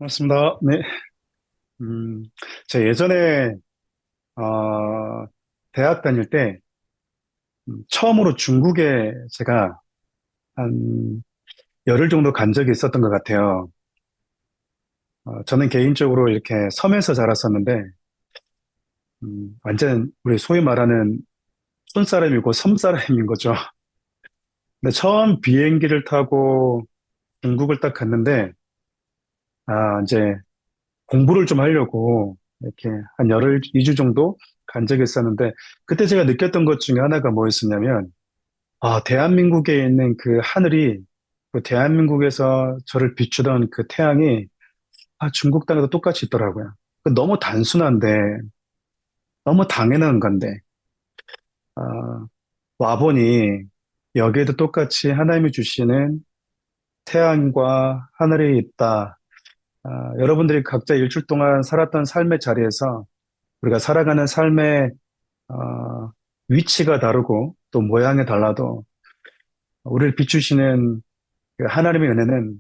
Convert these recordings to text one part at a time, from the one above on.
맞습니다. 네. 음, 제가 예전에, 대학 다닐 때, 처음으로 중국에 제가 한 열흘 정도 간 적이 있었던 것 같아요. 저는 개인적으로 이렇게 섬에서 자랐었는데, 완전 우리 소위 말하는 촌사람이고 섬사람인 거죠. 근데 처음 비행기를 타고 중국을 딱 갔는데, 이제 공부를 좀 하려고 이렇게 한 열흘, 2주 정도 간 적이 있었는데, 그때 제가 느꼈던 것 중에 하나가 뭐였었냐면, 대한민국에 있는 그 하늘이, 그 대한민국에서 저를 비추던 그 태양이, 중국 땅에도 똑같이 있더라고요. 그 너무 단순한데, 너무 당연한 건데, 아, 와보니, 여기에도 똑같이 하나님이 주시는 태양과 하늘이 있다. 여러분들이 각자 일주일 동안 살았던 삶의 자리에서 우리가 살아가는 삶의, 어, 위치가 다르고 또 모양이 달라도 우리를 비추시는 그 하나님의 은혜는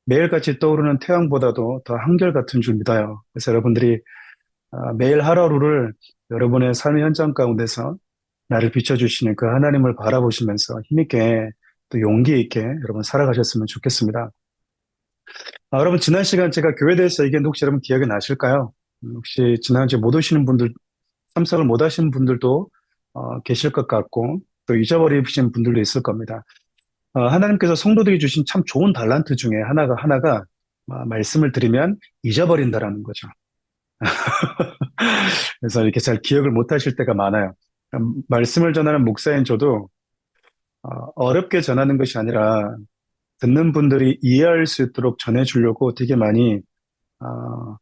매일같이 떠오르는 태양보다도 더 한결같은 줄 믿어요. 그래서 여러분들이 매일 하루하루를 여러분의 삶의 현장 가운데서 나를 비춰주시는 그 하나님을 바라보시면서 힘있게 또 용기 있게 여러분 살아가셨으면 좋겠습니다. 여러분 지난 시간 제가 교회에 대해서 얘기했는데 혹시 여러분 기억이 나실까요? 혹시 지난주에 못 오시는 분들, 참석을 못 하신 분들도 계실 것 같고 또 잊어버리신 분들도 있을 겁니다. 하나님께서 성도들이 주신 참 좋은 달란트 중에 하나가 말씀을 드리면 잊어버린다라는 거죠. 그래서 이렇게 잘 기억을 못 하실 때가 많아요. 말씀을 전하는 목사인 저도 어렵게 전하는 것이 아니라 듣는 분들이 이해할 수 있도록 전해주려고 되게 많이 어,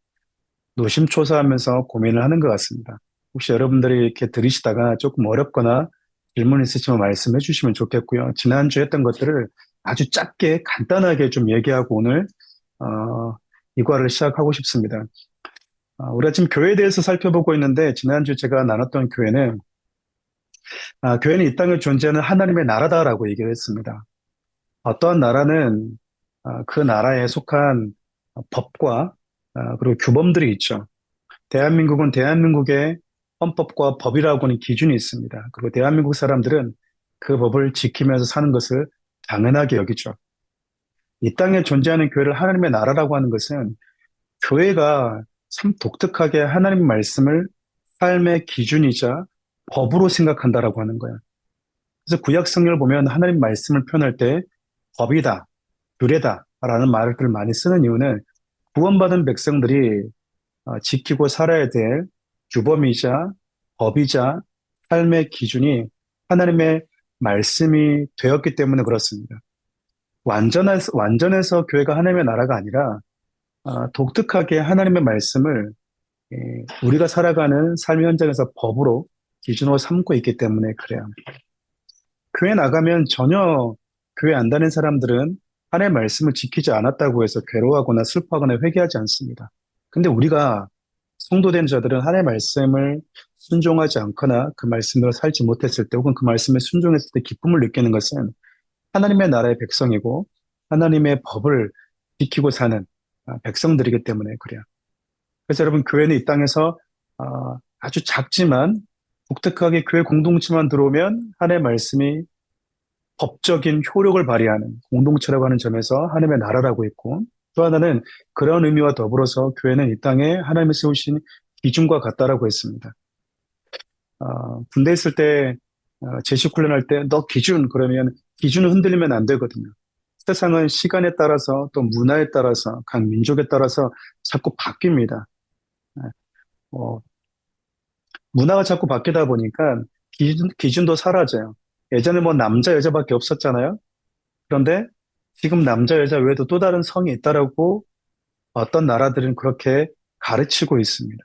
노심초사하면서 고민을 하는 것 같습니다. 혹시 여러분들이 이렇게 들으시다가 조금 어렵거나 질문 있으시면 말씀해 주시면 좋겠고요. 지난주에 했던 것들을 아주 짧게 간단하게 좀 얘기하고 오늘 이과를 시작하고 싶습니다. 우리가 지금 교회에 대해서 살펴보고 있는데 지난주 제가 나눴던 교회는 교회는 이 땅에 존재하는 하나님의 나라다라고 얘기를 했습니다. 어떠한 나라는 그 나라에 속한 법과 그리고 규범들이 있죠. 대한민국은 대한민국의 헌법과 법이라고 하는 기준이 있습니다. 그리고 대한민국 사람들은 그 법을 지키면서 사는 것을 당연하게 여기죠. 이 땅에 존재하는 교회를 하나님의 나라라고 하는 것은 교회가 참 독특하게 하나님의 말씀을 삶의 기준이자 법으로 생각한다라고 하는 거예요. 그래서 구약 성경을 보면 하나님 말씀을 표현할 때 법이다, 규례다라는 말을 많이 쓰는 이유는 구원받은 백성들이 지키고 살아야 될 규범이자 법이자 삶의 기준이 하나님의 말씀이 되었기 때문에 그렇습니다. 완전해서 교회가 하나님의 나라가 아니라 독특하게 하나님의 말씀을 우리가 살아가는 삶의 현장에서 법으로 기준으로 삼고 있기 때문에 그래요. 교회 나가면 전혀 교회 안 다닌 사람들은 하나님의 말씀을 지키지 않았다고 해서 괴로워하거나 슬퍼하거나 회개하지 않습니다. 근데 우리가 성도된 자들은 하나님의 말씀을 순종하지 않거나 그 말씀으로 살지 못했을 때 혹은 그 말씀에 순종했을 때 기쁨을 느끼는 것은 하나님의 나라의 백성이고 하나님의 법을 지키고 사는 백성들이기 때문에 그래요. 그래서 여러분 교회는 이 땅에서 아주 작지만 독특하게 교회 공동체만 들어오면 하나님의 말씀이 법적인 효력을 발휘하는 공동체라고 하는 점에서 하나님의 나라라고 있고 또 하나는 그런 의미와 더불어서 교회는 이 땅에 하나님이 세우신 기준과 같다라고 했습니다. 군대 있을 때 제식 훈련할 때 너 기준 그러면 기준을 흔들리면 안 되거든요. 세상은 시간에 따라서 또 문화에 따라서 각 민족에 따라서 자꾸 바뀝니다. 어, 문화가 자꾸 바뀌다 보니까 기준도 사라져요. 예전에 뭐 남자 여자밖에 없었잖아요. 그런데 지금 남자 여자 외에도 또 다른 성이 있다라고 어떤 나라들은 그렇게 가르치고 있습니다.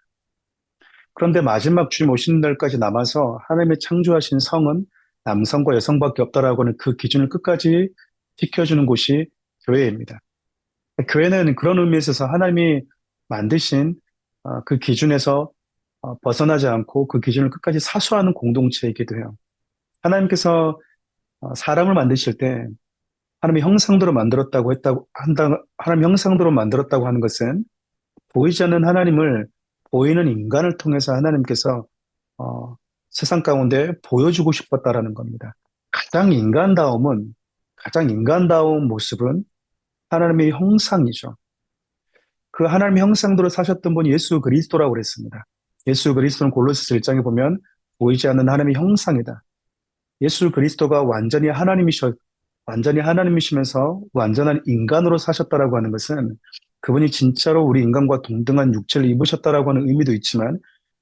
그런데 마지막 주님 오시는 날까지 남아서 하나님의 창조하신 성은 남성과 여성밖에 없다라고 하는 그 기준을 끝까지 지켜주는 곳이 교회입니다. 교회는 그런 의미에 있어서 하나님이 만드신 그 기준에서 벗어나지 않고 그 기준을 끝까지 사수하는 공동체이기도 해요. 하나님께서 사람을 만드실 때 하나님의 형상대로 만들었다고 하나님 형상대로 만들었다고 하는 것은 보이지 않는 하나님을 보이는 인간을 통해서 하나님께서 어, 세상 가운데 보여주고 싶었다라는 겁니다. 가장 인간다운 모습은 하나님의 형상이죠. 그 하나님의 형상대로 사셨던 분이 예수 그리스도라고 그랬습니다. 예수 그리스도는 골로새서 1장에 보면 보이지 않는 하나님의 형상이다. 예수 그리스도가 완전히 하나님이시면서 완전한 인간으로 사셨다라고 하는 것은 그분이 진짜로 우리 인간과 동등한 육체를 입으셨다라고 하는 의미도 있지만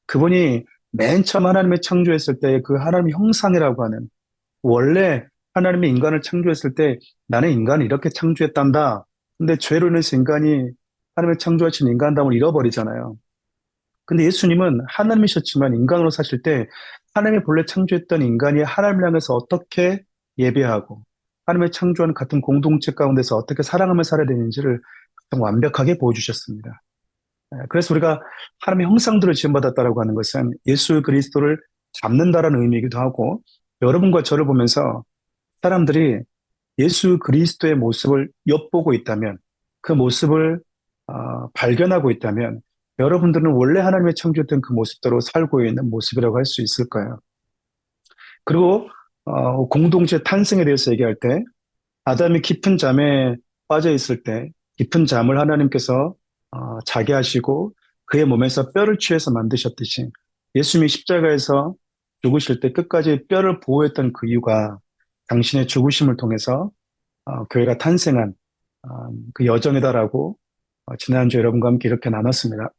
그분이 맨 처음 하나님의 창조했을 때 그 하나님의 형상이라고 하는 원래 하나님의 인간을 창조했을 때 나는 인간을 이렇게 창조했단다. 근데 죄로 인해서 인간이 하나님의 창조하신 인간다움을 잃어버리잖아요. 근데 예수님은 하나님이셨지만 인간으로 사실 때 하나님이 본래 창조했던 인간이 하나님을 향해서 어떻게 예배하고 하나님의 창조한 같은 공동체 가운데서 어떻게 사랑하며 살아야 되는지를 가장 완벽하게 보여주셨습니다. 그래서 우리가 하나님의 형상대로 지음받았다라고 하는 것은 예수 그리스도를 닮는다라는 의미이기도 하고 여러분과 저를 보면서 사람들이 예수 그리스도의 모습을 엿보고 있다면 그 모습을 발견하고 있다면 여러분들은 원래 하나님의 창조했던 그 모습대로 살고 있는 모습이라고 할 수 있을 거예요. 그리고 공동체 탄생에 대해서 얘기할 때 아담이 깊은 잠에 빠져 있을 때 깊은 잠을 하나님께서 자게 하시고 그의 몸에서 뼈를 취해서 만드셨듯이 예수님이 십자가에서 죽으실 때 끝까지 뼈를 보호했던 그 이유가 당신의 죽으심을 통해서 교회가 탄생한 그 여정이다라고 지난주 여러분과 함께 이렇게 나눴습니다.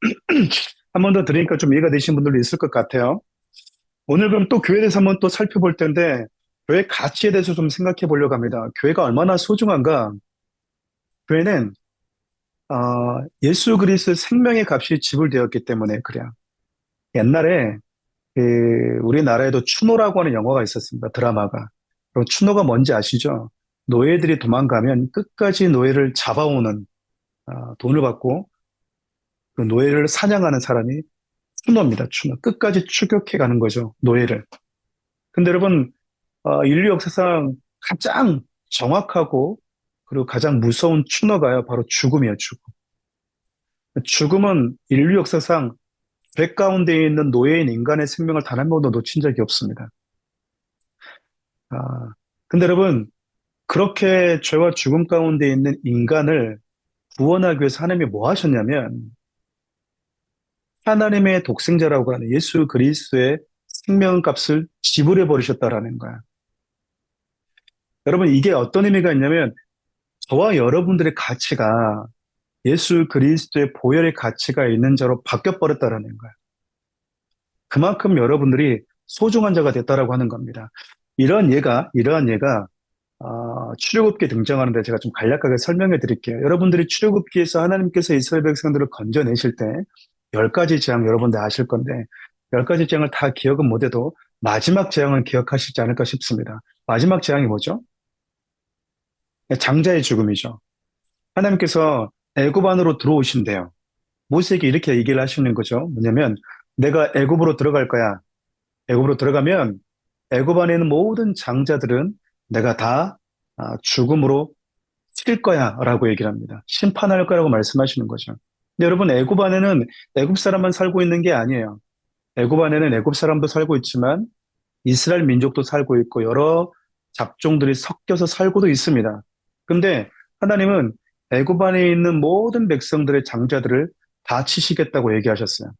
한 번 더 들으니까 좀 이해가 되신 분들도 있을 것 같아요. 오늘 그럼 또 교회에 대해서 한번 또 살펴볼 텐데 교회 가치에 대해서 좀 생각해 보려고 합니다. 교회가 얼마나 소중한가? 교회는 예수 그리스도의 생명의 값이 지불되었기 때문에 그래요. 옛날에 우리나라에도 추노라고 하는 영화가 있었습니다. 드라마가. 그럼 추노가 뭔지 아시죠? 노예들이 도망가면 끝까지 노예를 잡아오는 돈을 받고 그 노예를 사냥하는 사람이 추노입니다. 추노. 끝까지 추격해 가는 거죠. 노예를. 근데 여러분, 인류 역사상 가장 정확하고 그리고 가장 무서운 추노가요. 바로 죽음이에요. 죽음. 죽음은 인류 역사상 죄 가운데 있는 노예인 인간의 생명을 단 한 번도 놓친 적이 없습니다. 아, 근데 여러분, 그렇게 죄와 죽음 가운데 있는 인간을 구원하기 위해서 하나님이 뭐 하셨냐면 하나님의 독생자라고 하는 예수 그리스도의 생명값을 지불해 버리셨다라는 거야. 여러분 이게 어떤 의미가 있냐면 저와 여러분들의 가치가 예수 그리스도의 보혈의 가치가 있는 자로 바뀌어 버렸다라는 거야. 그만큼 여러분들이 소중한 자가 됐다라고 하는 겁니다. 이러한 예가 출애굽기에 등장하는데 제가 좀 간략하게 설명해 드릴게요. 여러분들이 출애굽기에서 하나님께서 이스라엘 백성들을 건져내실 때 10가지 재앙 여러분들 아실 건데 10가지 재앙을 다 기억은 못해도 마지막 재앙을 기억하시지 않을까 싶습니다. 마지막 재앙이 뭐죠? 장자의 죽음이죠. 하나님께서 애굽 안으로 들어오신대요. 모세에게 이렇게 얘기를 하시는 거죠. 뭐냐면 내가 애굽으로 들어갈 거야. 애굽으로 들어가면 애굽 안에 있는 모든 장자들은 내가 다 죽음으로 칠 거야 라고 얘기를 합니다. 심판할 거라고 말씀하시는 거죠. 근데 여러분 애굽 안에는 애굽 사람만 살고 있는 게 아니에요. 애굽 안에는 애굽 사람도 살고 있지만 이스라엘 민족도 살고 있고 여러 잡종들이 섞여서 살고도 있습니다. 근데 하나님은 애굽 안에 있는 모든 백성들의 장자들을 다 치시겠다고 얘기하셨어요.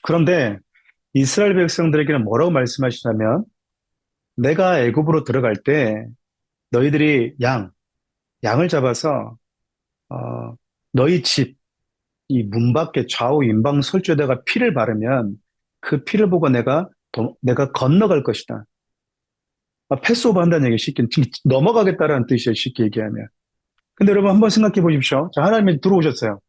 그런데 이스라엘 백성들에게는 뭐라고 말씀하시냐면 내가 애굽으로 들어갈 때 너희들이 양을 잡아서 너희 집 이 문 밖에 좌우 임방 설주에다가 피를 바르면 그 피를 보고 내가 건너갈 것이다. 패스오버 한다는 얘기 쉽게 넘어가겠다라는 뜻이에요. 쉽게 얘기하면. 근데 여러분 한번 생각해 보십시오. 자, 하나님이 들어오셨어요.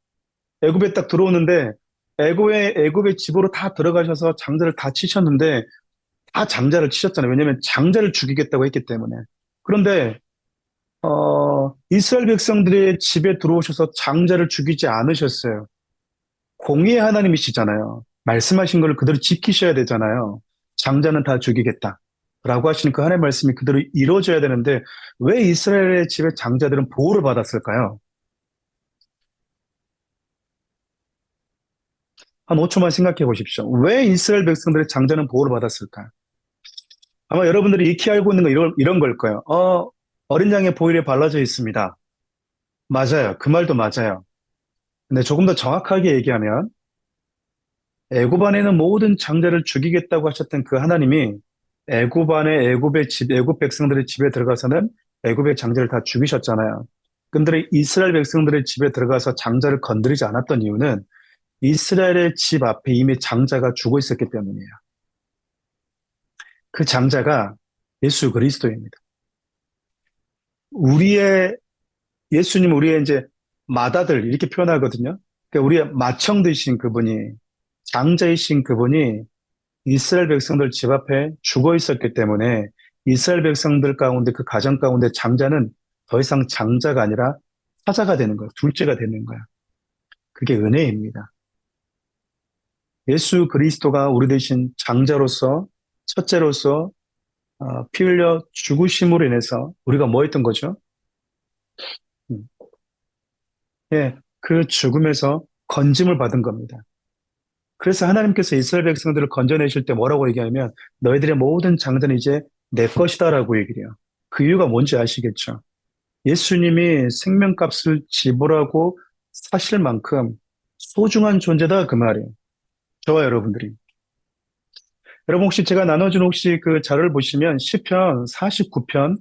애굽에 딱 들어오는데 애굽의 집으로 다 들어가셔서 장자를 다 치셨는데 다 장자를 치셨잖아요. 왜냐하면 장자를 죽이겠다고 했기 때문에. 그런데 이스라엘 백성들의 집에 들어오셔서 장자를 죽이지 않으셨어요. 공의의 하나님이시잖아요. 말씀하신 걸 그대로 지키셔야 되잖아요. 장자는 다 죽이겠다. 라고 하시는 그 하나님의 말씀이 그대로 이루어져야 되는데 왜 이스라엘의 집의 장자들은 보호를 받았을까요? 한 5초만 생각해 보십시오. 왜 이스라엘 백성들의 장자는 보호를 받았을까? 아마 여러분들이 익히 알고 있는 거 이런 걸 거예요. 어린 양의 보일에 발라져 있습니다. 맞아요. 그 말도 맞아요. 근데 조금 더 정확하게 얘기하면 애굽 안에 있는 모든 장자를 죽이겠다고 하셨던 그 하나님이 애굽 백성들의 집에 들어가서는 애굽의 장자를 다 죽이셨잖아요. 근데 이스라엘 백성들의 집에 들어가서 장자를 건드리지 않았던 이유는 이스라엘의 집 앞에 이미 장자가 죽어 있었기 때문이에요. 그 장자가 예수 그리스도입니다. 우리의 예수님 우리의 이제 맏아들 이렇게 표현하거든요. 그러니까 우리의 맏형 되신 그분이 장자이신 그분이 이스라엘 백성들 집 앞에 죽어 있었기 때문에 이스라엘 백성들 가운데 그 가정 가운데 장자는 더 이상 장자가 아니라 사자가 되는 거예요. 둘째가 되는 거야. 그게 은혜입니다. 예수 그리스도가 우리 대신 장자로서 첫째로서 피 흘려 죽으심으로 인해서 우리가 뭐 했던 거죠? 음, 예, 그 죽음에서 건짐을 받은 겁니다. 그래서 하나님께서 이스라엘 백성들을 건져내실 때 뭐라고 얘기하면 너희들의 모든 장자는 이제 내 것이다라고 얘기를 해요. 그 이유가 뭔지 아시겠죠? 예수님이 생명값을 지불하고 사실 만큼 소중한 존재다 그 말이에요. 저와 여러분들이. 여러분 혹시 제가 나눠준 혹시 그 자료를 보시면 시편 49편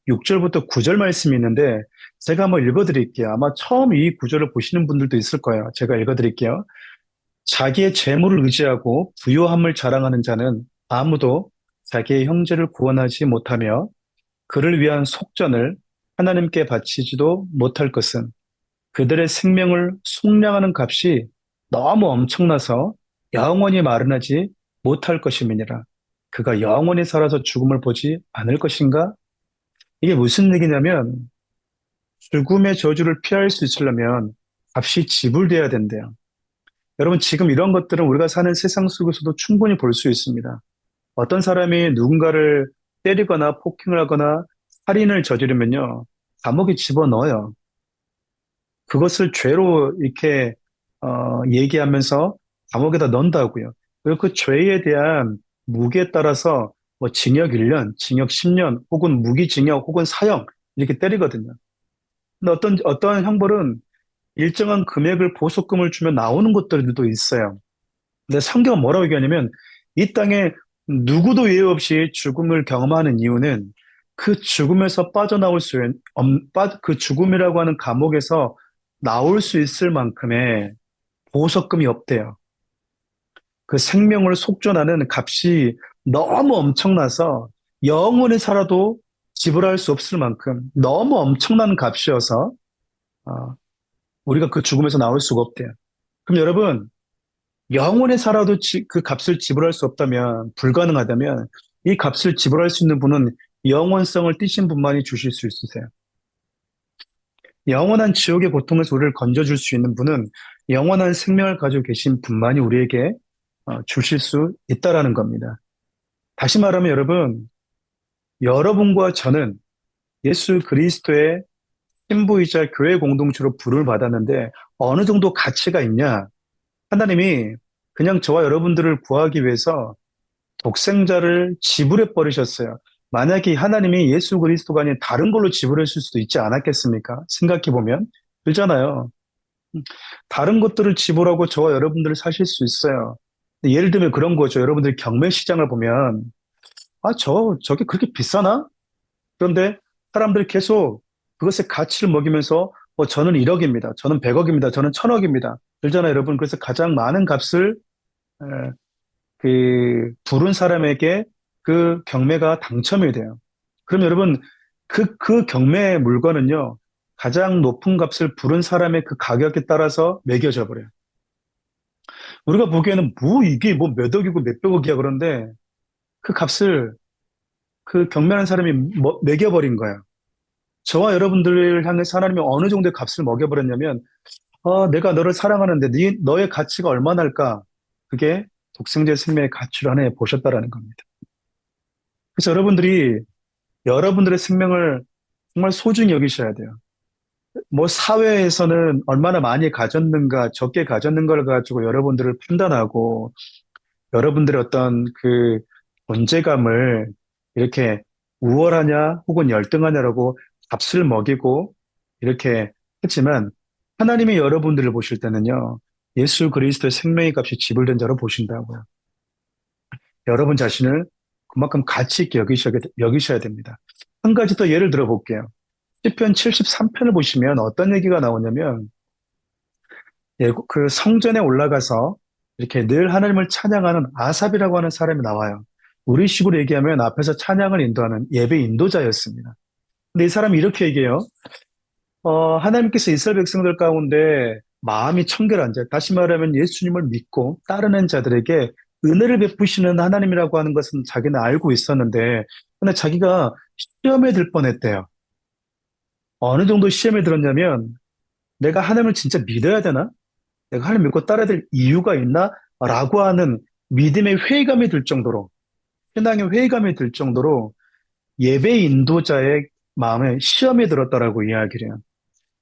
6절부터 9절 말씀이 있는데 제가 한번 읽어드릴게요. 아마 처음 이 구절을 보시는 분들도 있을 거예요. 제가 읽어드릴게요. 자기의 재물을 의지하고 부요함을 자랑하는 자는 아무도 자기의 형제를 구원하지 못하며 그를 위한 속전을 하나님께 바치지도 못할 것은 그들의 생명을 속량하는 값이 너무 엄청나서 영원히 마련하지 못할 것임이니라. 그가 영원히 살아서 죽음을 보지 않을 것인가? 이게 무슨 얘기냐면 죽음의 저주를 피할 수 있으려면 값이 지불돼야 된대요. 여러분 지금 이런 것들은 우리가 사는 세상 속에서도 충분히 볼 수 있습니다. 어떤 사람이 누군가를 때리거나 폭행을 하거나 살인을 저지르면요. 감옥에 집어넣어요. 그것을 죄로 이렇게 얘기하면서 감옥에다 넣는다고요. 그리고 그 죄에 대한 무게에 따라서 뭐 징역 1년, 징역 10년, 혹은 무기징역, 혹은 사형 이렇게 때리거든요. 근데 어떤 형벌은 일정한 금액을 보석금을 주면 나오는 것들도 있어요. 근데 성경은 뭐라고 얘기하냐면 이 땅에 누구도 예외 없이 죽음을 경험하는 이유는 그 죽음에서 빠져나올 그 죽음이라고 하는 감옥에서 나올 수 있을 만큼의 보석금이 없대요. 그 생명을 속전하는 값이 너무 엄청나서 영원히 살아도 지불할 수 없을 만큼 너무 엄청난 값이어서 어, 우리가 그 죽음에서 나올 수가 없대요. 그럼 여러분 영원히 살아도 그 값을 지불할 수 없다면, 불가능하다면, 이 값을 지불할 수 있는 분은 영원성을 띠신 분만이 주실 수 있으세요. 영원한 지옥의 고통에서 우리를 건져줄 수 있는 분은 영원한 생명을 가지고 계신 분만이 우리에게 주실 수 있다라는 겁니다. 다시 말하면 여러분, 여러분과 저는 예수 그리스도의 신부이자 교회 공동체로 부름을 받았는데 어느 정도 가치가 있냐? 하나님이 그냥 저와 여러분들을 구하기 위해서 독생자를 지불해 버리셨어요. 만약에 하나님이 예수 그리스도가 아닌 다른 걸로 지불했을 수도 있지 않았겠습니까? 생각해 보면 그렇잖아요. 다른 것들을 지불하고 저와 여러분들을 사실 수 있어요. 예를 들면 그런 거죠. 여러분들 경매 시장을 보면 저게 그렇게 비싸나? 그런데 사람들이 계속 그것의 가치를 먹이면서 저는 1억입니다. 저는 100억입니다. 저는 1000억입니다. 그러잖아요, 여러분. 그래서 가장 많은 값을 부른 사람에게 그 경매가 당첨이 돼요. 그럼 여러분, 그 경매 물건은요, 가장 높은 값을 부른 사람의 그 가격에 따라서 매겨져 버려요. 우리가 보기에는 이게 몇 억이고 몇백억이야 그런데 그 값을 그 경매하는 사람이 매겨버린 거예요. 저와 여러분들을 향해서 하나님이 어느 정도의 값을 먹여버렸냐면, 내가 너를 사랑하는데 너의 가치가 얼마나 할까? 그게 독생자의 생명의 가치를 하나에 보셨다라는 겁니다. 그래서 여러분들이 여러분들의 생명을 정말 소중히 여기셔야 돼요. 뭐 사회에서는 얼마나 많이 가졌는가, 적게 가졌는가를 가지고 여러분들을 판단하고 여러분들의 어떤 그 존재감을 이렇게 우월하냐 혹은 열등하냐라고 값을 먹이고 이렇게 했지만 하나님이 여러분들을 보실 때는요, 예수 그리스도의 생명의 값이 지불된 자로 보신다고요. 여러분 자신을 그만큼 가치 있게 여기셔야 됩니다. 한 가지 더 예를 들어볼게요. 시편 73편을 보시면 어떤 얘기가 나오냐면, 예, 그 성전에 올라가서 이렇게 늘 하나님을 찬양하는 아삽이라고 하는 사람이 나와요. 우리 식으로 얘기하면 앞에서 찬양을 인도하는 예배 인도자였습니다. 근데 이 사람이 이렇게 얘기해요. 하나님께서 이스라엘 백성들 가운데 마음이 청결한 자, 다시 말하면 예수님을 믿고 따르는 자들에게 은혜를 베푸시는 하나님이라고 하는 것은 자기는 알고 있었는데, 근데 자기가 시험에 들 뻔했대요. 어느 정도 시험에 들었냐면, 내가 하나님을 진짜 믿어야 되나? 내가 하나님 믿고 따라야 될 이유가 있나? 라고 하는 믿음의 회의감이 들 정도로, 신앙의 회의감이 들 정도로 예배 인도자의 마음에 시험이 들었다라고 이야기를 해요.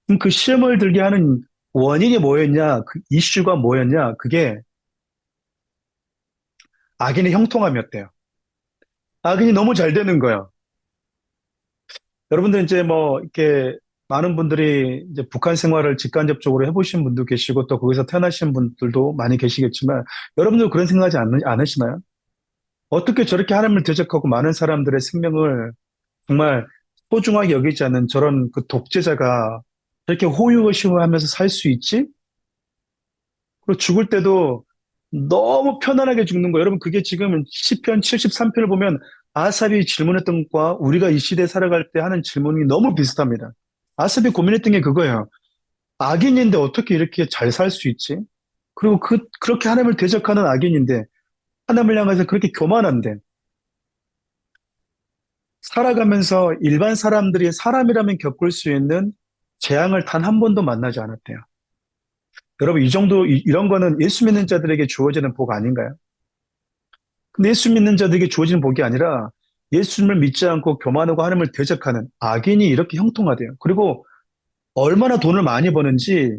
그럼 그 시험을 들게 하는 원인이 뭐였냐? 그 이슈가 뭐였냐? 그게 악인의 형통함이었대요. 악인이 너무 잘 되는 거예요. 여러분들 이제 뭐 이렇게 많은 분들이 이제 북한 생활을 직간접적으로 해보신 분도 계시고 또 거기서 태어나신 분들도 많이 계시겠지만 여러분들 그런 생각하지 않으시나요? 어떻게 저렇게 하나님을 대적하고 많은 사람들의 생명을 정말 소중하게 여기지 않는 저런 그 독재자가 저렇게 호의호식하면서 살 수 있지? 그리고 죽을 때도 너무 편안하게 죽는 거예요. 여러분, 그게 지금 시편 73편을 보면 아삽이 질문했던 것과 우리가 이 시대에 살아갈 때 하는 질문이 너무 비슷합니다. 아삽이 고민했던 게 그거예요. 악인인데 어떻게 이렇게 잘 살 수 있지? 그리고 그렇게 하나님을 대적하는 악인인데, 하나님을 향해서 그렇게 교만한데, 살아가면서 일반 사람들이 사람이라면 겪을 수 있는 재앙을 단 한 번도 만나지 않았대요. 여러분, 이 정도, 이런 거는 예수 믿는 자들에게 주어지는 복 아닌가요? 근데 예수 믿는 자들에게 주어지는 복이 아니라 예수님을 믿지 않고 교만하고 하나님을 대적하는 악인이 이렇게 형통하대요. 그리고 얼마나 돈을 많이 버는지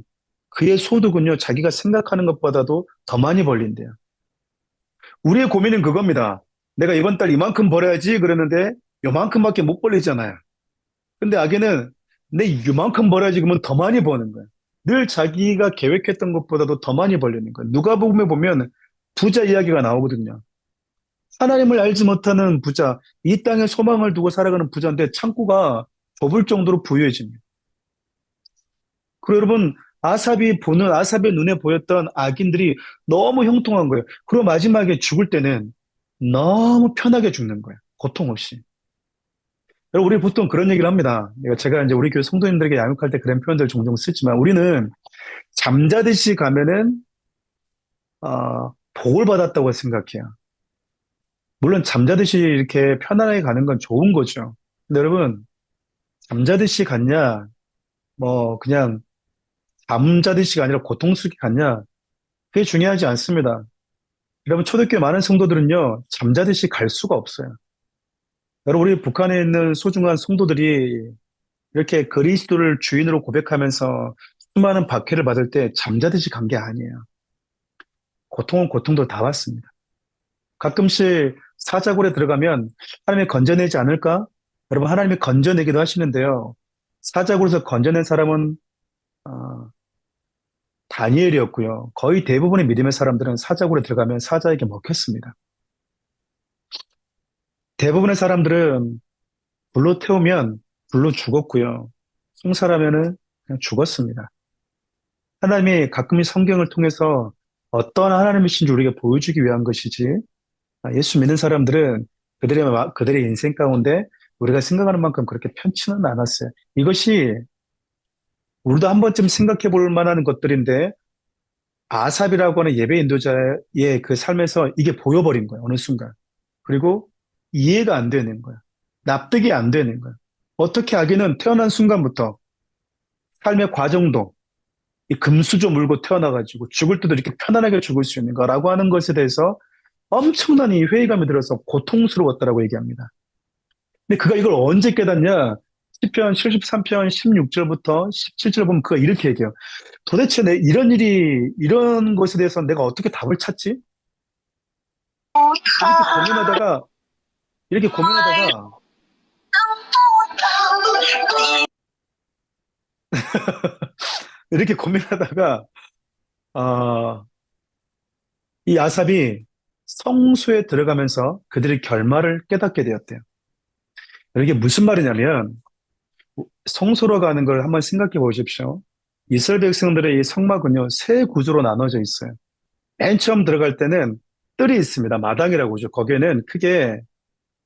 그의 소득은요, 자기가 생각하는 것보다도 더 많이 벌린대요. 우리의 고민은 그겁니다. 내가 이번 달 이만큼 벌어야지 그러는데 요만큼밖에 못 벌리잖아요. 근데 악인은 내 이만큼 벌어야지 그러면 더 많이 버는 거예요. 늘 자기가 계획했던 것보다도 더 많이 벌리는 거예요. 누가복음에 보면 부자 이야기가 나오거든요. 하나님을 알지 못하는 부자, 이 땅에 소망을 두고 살아가는 부자인데 창고가 좁을 정도로 부유해집니다. 그리고 여러분, 아삽의 눈에 보였던 악인들이 너무 형통한 거예요. 그리고 마지막에 죽을 때는 너무 편하게 죽는 거예요. 고통 없이. 여러분, 우리 보통 그런 얘기를 합니다. 제가 이제 우리 교회 성도님들에게 양육할 때 그런 표현들 종종 쓰지만 우리는 잠자듯이 가면은, 복을 받았다고 생각해요. 물론 잠자듯이 이렇게 편안하게 가는 건 좋은 거죠. 근데 여러분, 잠자듯이 갔냐, 뭐, 그냥 잠자듯이가 아니라 고통스럽게 갔냐, 그게 중요하지 않습니다. 여러분, 초대교회 많은 성도들은요, 잠자듯이 갈 수가 없어요. 여러분, 우리 북한에 있는 소중한 성도들이 이렇게 그리스도를 주인으로 고백하면서 수많은 박해를 받을 때 잠자듯이 간 게 아니에요. 고통은 고통도 다 왔습니다. 가끔씩 사자굴에 들어가면 하나님이 건져내지 않을까? 여러분, 하나님이 건져내기도 하시는데요. 사자굴에서 건져낸 사람은 어, 다니엘이었고요. 거의 대부분의 믿음의 사람들은 사자굴에 들어가면 사자에게 먹혔습니다. 대부분의 사람들은 불로 태우면 불로 죽었고요. 송사라면은 그냥 죽었습니다. 하나님이 가끔 이 성경을 통해서 어떤 하나님이신지 우리에게 보여주기 위한 것이지, 예수 믿는 사람들은 그들의 인생 가운데 우리가 생각하는 만큼 그렇게 편치는 않았어요. 이것이 우리도 한 번쯤 생각해 볼 만한 것들인데, 아삽이라고 하는 예배 인도자의 그 삶에서 이게 보여버린 거예요. 어느 순간. 그리고 이해가 안 되는 거예요. 납득이 안 되는 거예요. 어떻게 아기는 태어난 순간부터 삶의 과정도 이 금수저 물고 태어나가지고 죽을 때도 이렇게 편안하게 죽을 수 있는가라고 하는 것에 대해서 엄청난 이 회의감이 들어서 고통스러웠다라고 얘기합니다. 근데 그가 이걸 언제 깨닫냐? 시편 73편 16절부터 17절 보면 그가 이렇게 얘기해요. 도대체 이런 것에 대해서 내가 어떻게 답을 찾지? 이렇게 고민하다가, 이렇게 고민하다가, 이렇게 고민하다가, 아, 이 아삽이 성소에 들어가면서 그들의 결말을 깨닫게 되었대요. 이게 무슨 말이냐면, 성소로 가는 걸 한번 생각해 보십시오. 이스라엘 백성들의 이 성막은요, 세 구조로 나눠져 있어요. 맨 처음 들어갈 때는 뜰이 있습니다. 마당이라고 하죠. 거기에는 크게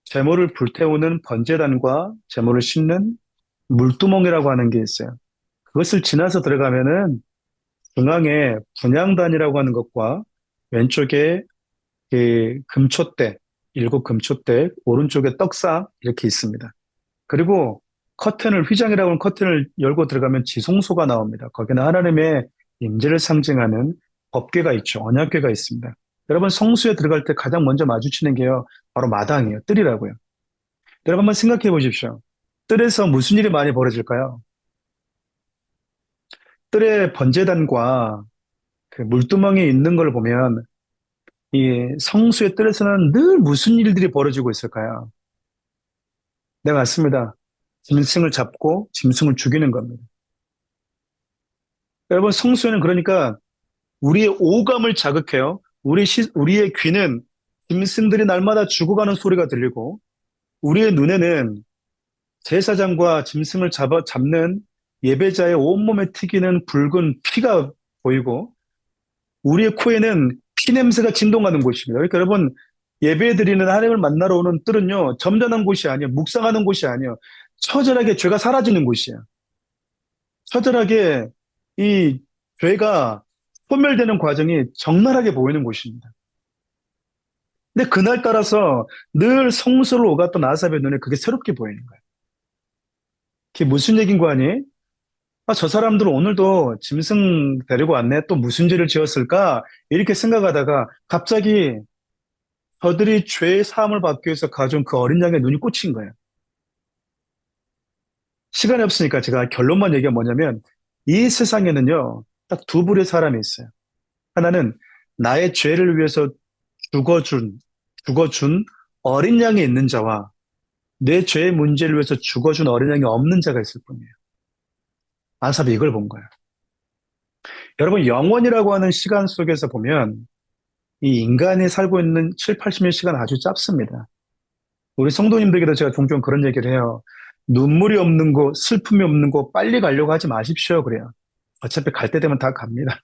제물을 불태우는 번제단과 제물을 싣는 물두멍이라고 하는 게 있어요. 그것을 지나서 들어가면은 중앙에 분향단이라고 하는 것과 왼쪽에 그 금촛대, 일곱 금촛대, 오른쪽에 떡상 이렇게 있습니다. 그리고 휘장이라고 하는 커튼을 열고 들어가면 지성소가 나옵니다. 거기는 하나님의 임재를 상징하는 법궤가 있죠. 언약궤가 있습니다. 여러분 성수에 들어갈 때 가장 먼저 마주치는 게요. 바로 마당이에요. 뜰이라고요. 여러분 한번 생각해 보십시오. 뜰에서 무슨 일이 많이 벌어질까요? 뜰의 번제단과 그 물두멍이 있는 걸 보면 이 성수의 뜰에서는 늘 무슨 일들이 벌어지고 있을까요? 네, 맞습니다. 짐승을 잡고 짐승을 죽이는 겁니다. 여러분 성수에는 그러니까 우리의 오감을 자극해요. 우리의 귀는 짐승들이 날마다 죽어가는 소리가 들리고, 우리의 눈에는 제사장과 짐승을 잡는 예배자의 온몸에 튀기는 붉은 피가 보이고, 우리의 코에는 피 냄새가 진동하는 곳입니다. 그러니까 여러분, 예배 드리는 하나님을 만나러 오는 뜰은요, 점잖은 곳이 아니에요. 묵상하는 곳이 아니에요. 처절하게 죄가 사라지는 곳이에요. 처절하게 이 죄가 소멸되는 과정이 적나라하게 보이는 곳입니다. 근데 그날 따라서 늘 성소를 오갔던 아삽의 눈에 그게 새롭게 보이는 거예요. 그게 무슨 얘기인 거 아니? 아, 저 사람들은 오늘도 짐승 데리고 왔네. 또 무슨 죄를 지었을까? 이렇게 생각하다가 갑자기 저들이 죄의 사함을 받기 위해서 가져온 그 어린 양의 눈이 꽂힌 거예요. 시간이 없으니까 제가 결론만 얘기하면 뭐냐면 이 세상에는요, 딱 두 부류의 사람이 있어요. 하나는 나의 죄를 위해서 죽어준, 죽어준 어린 양이 있는 자와 내 죄의 문제를 위해서 죽어준 어린 양이 없는 자가 있을 뿐이에요. 아삽이 이걸 본 거예요. 여러분, 영원이라고 하는 시간 속에서 보면 이 인간이 살고 있는 7, 80년 시간 아주 짧습니다. 우리 성도님들에게도 제가 종종 그런 얘기를 해요. 눈물이 없는 곳, 슬픔이 없는 곳 빨리 가려고 하지 마십시오. 그래요. 어차피 갈 때 되면 다 갑니다.